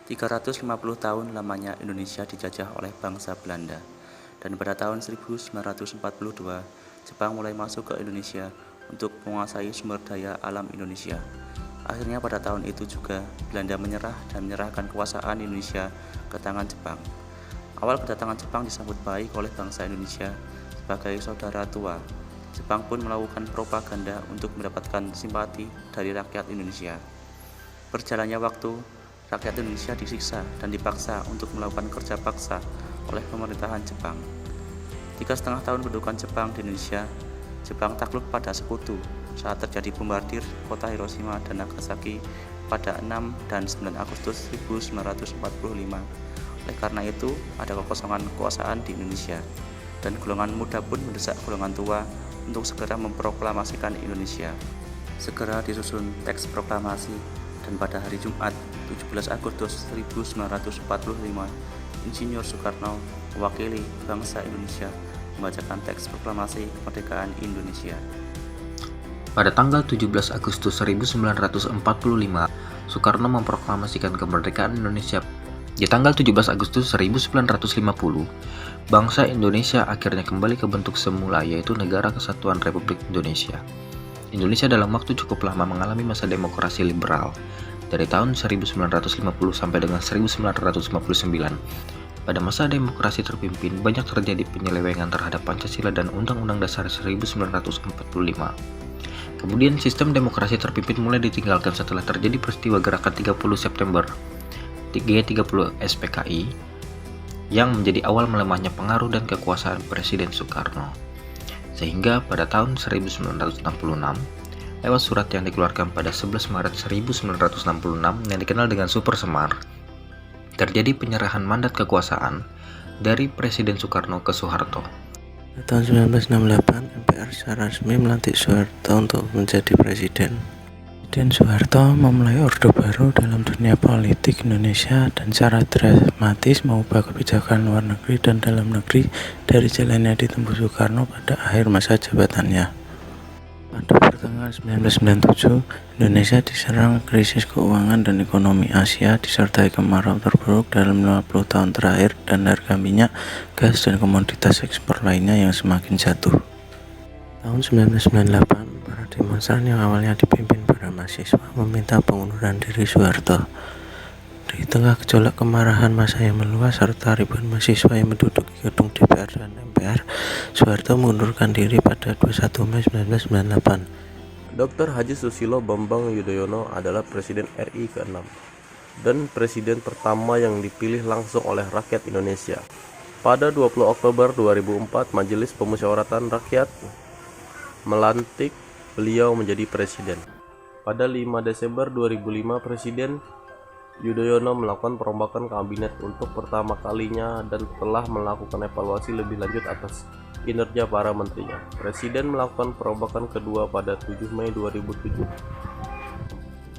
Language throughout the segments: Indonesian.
350 tahun lamanya Indonesia dijajah oleh bangsa Belanda, dan pada tahun 1942, Jepang mulai masuk ke Indonesia untuk menguasai sumber daya alam Indonesia. Akhirnya pada tahun itu juga, Belanda menyerah dan menyerahkan kekuasaan Indonesia ke tangan Jepang. Awal kedatangan Jepang disambut baik oleh bangsa Indonesia sebagai saudara tua. Jepang pun melakukan propaganda untuk mendapatkan simpati dari rakyat Indonesia. Berjalannya waktu, rakyat Indonesia disiksa dan dipaksa untuk melakukan kerja paksa oleh pemerintahan Jepang. 3,5 tahun kedudukan Jepang di Indonesia, Jepang takluk pada sekutu saat terjadi bombardir kota Hiroshima dan Nagasaki pada 6 dan 9 Agustus 1945. Oleh karena itu, ada kekosongan kekuasaan di Indonesia, dan golongan muda pun mendesak golongan tua untuk segera memproklamasikan Indonesia. Segera disusun teks proklamasi, dan pada hari Jumat 17 Agustus 1945, Insinyur Soekarno mewakili bangsa Indonesia membacakan teks proklamasi kemerdekaan Indonesia. Pada tanggal 17 Agustus 1945, Soekarno memproklamasikan kemerdekaan Indonesia. Di tanggal 17 Agustus 1950, bangsa Indonesia akhirnya kembali ke bentuk semula, yaitu Negara Kesatuan Republik Indonesia. Indonesia dalam waktu cukup lama mengalami masa demokrasi liberal, dari tahun 1950 sampai dengan 1959. Pada masa demokrasi terpimpin, banyak terjadi penyelewengan terhadap Pancasila dan Undang-Undang Dasar 1945. Kemudian sistem demokrasi terpimpin mulai ditinggalkan setelah terjadi peristiwa gerakan 30 September G30 SPKI yang menjadi awal melemahnya pengaruh dan kekuasaan Presiden Soekarno. Sehingga pada tahun 1966, lewat surat yang dikeluarkan pada 11 Maret 1966 yang dikenal dengan Super Semar, terjadi penyerahan mandat kekuasaan dari Presiden Soekarno ke Soeharto. Tahun 1968, MPR secara resmi melantik Soeharto untuk menjadi presiden. Presiden Soeharto memulai orde baru dalam dunia politik Indonesia dan secara dramatis mengubah kebijakan luar negeri dan dalam negeri dari jalan yang ditempuh Soekarno pada akhir masa jabatannya. Pada pertengahan 1997, Indonesia diserang krisis keuangan dan ekonomi Asia disertai kemarau terburuk dalam 50 tahun terakhir dan harga minyak, gas, dan komoditas ekspor lainnya yang semakin jatuh. Tahun 1998, para demonstran yang awalnya dipimpin para mahasiswa meminta pengunduran diri Soeharto. Di tengah gejolak kemarahan massa yang meluas serta ribuan mahasiswa yang menduduki gedung DPR dan MPR, Soeharto mengundurkan diri pada 21 Mei 1998. Dr. Haji Susilo Bambang Yudhoyono adalah Presiden RI ke-6 dan Presiden pertama yang dipilih langsung oleh rakyat Indonesia. Pada 20 Oktober 2004, Majelis Pemusyawaratan Rakyat melantik beliau menjadi Presiden. Pada 5 Desember 2005, Presiden Yudhoyono melakukan perombakan kabinet untuk pertama kalinya dan telah melakukan evaluasi lebih lanjut atas kinerja para menterinya. Presiden melakukan perombakan kedua pada 7 Mei 2007.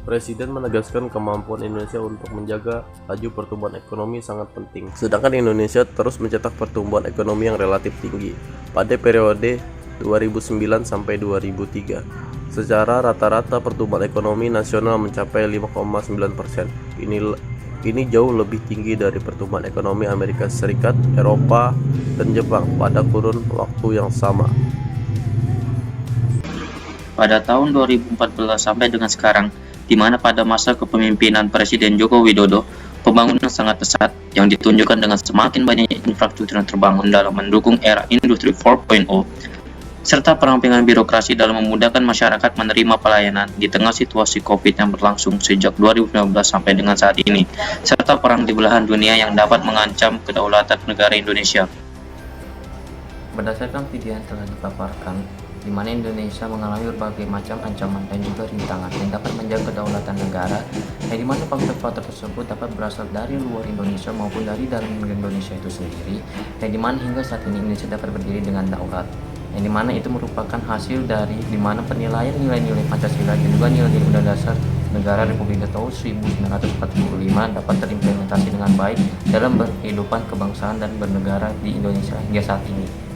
Presiden menegaskan kemampuan Indonesia untuk menjaga laju pertumbuhan ekonomi sangat penting. Sedangkan Indonesia terus mencetak pertumbuhan ekonomi yang relatif tinggi pada periode 2009 sampai 2003. Secara rata-rata pertumbuhan ekonomi nasional mencapai 5,9%. Ini jauh lebih tinggi dari pertumbuhan ekonomi Amerika Serikat, Eropa, dan Jepang pada kurun waktu yang sama. Pada tahun 2014 sampai dengan sekarang, di mana pada masa kepemimpinan Presiden Joko Widodo, pembangunan sangat pesat yang ditunjukkan dengan semakin banyaknya infrastruktur yang terbangun dalam mendukung era Industri 4.0, serta perampingan birokrasi dalam memudahkan masyarakat menerima pelayanan di tengah situasi COVID yang berlangsung sejak 2019 sampai dengan saat ini, serta perang di belahan dunia yang dapat mengancam kedaulatan negara Indonesia. Berdasarkan video yang telah dipaparkan, di mana Indonesia mengalami berbagai macam ancaman dan juga rintangan yang dapat menjaga kedaulatan negara, yang dimana faktor-faktor tersebut dapat berasal dari luar Indonesia maupun dari dalam Indonesia itu sendiri, yang dimana hingga saat ini Indonesia dapat berdiri dengan daulat, yang dimana itu merupakan hasil dari dimana penilaian nilai-nilai Pancasila dan juga nilai-nilai Undang Dasar Negara Republik Indonesia tahun 1945 dapat terimplementasi dengan baik dalam berkehidupan kebangsaan dan bernegara di Indonesia hingga saat ini.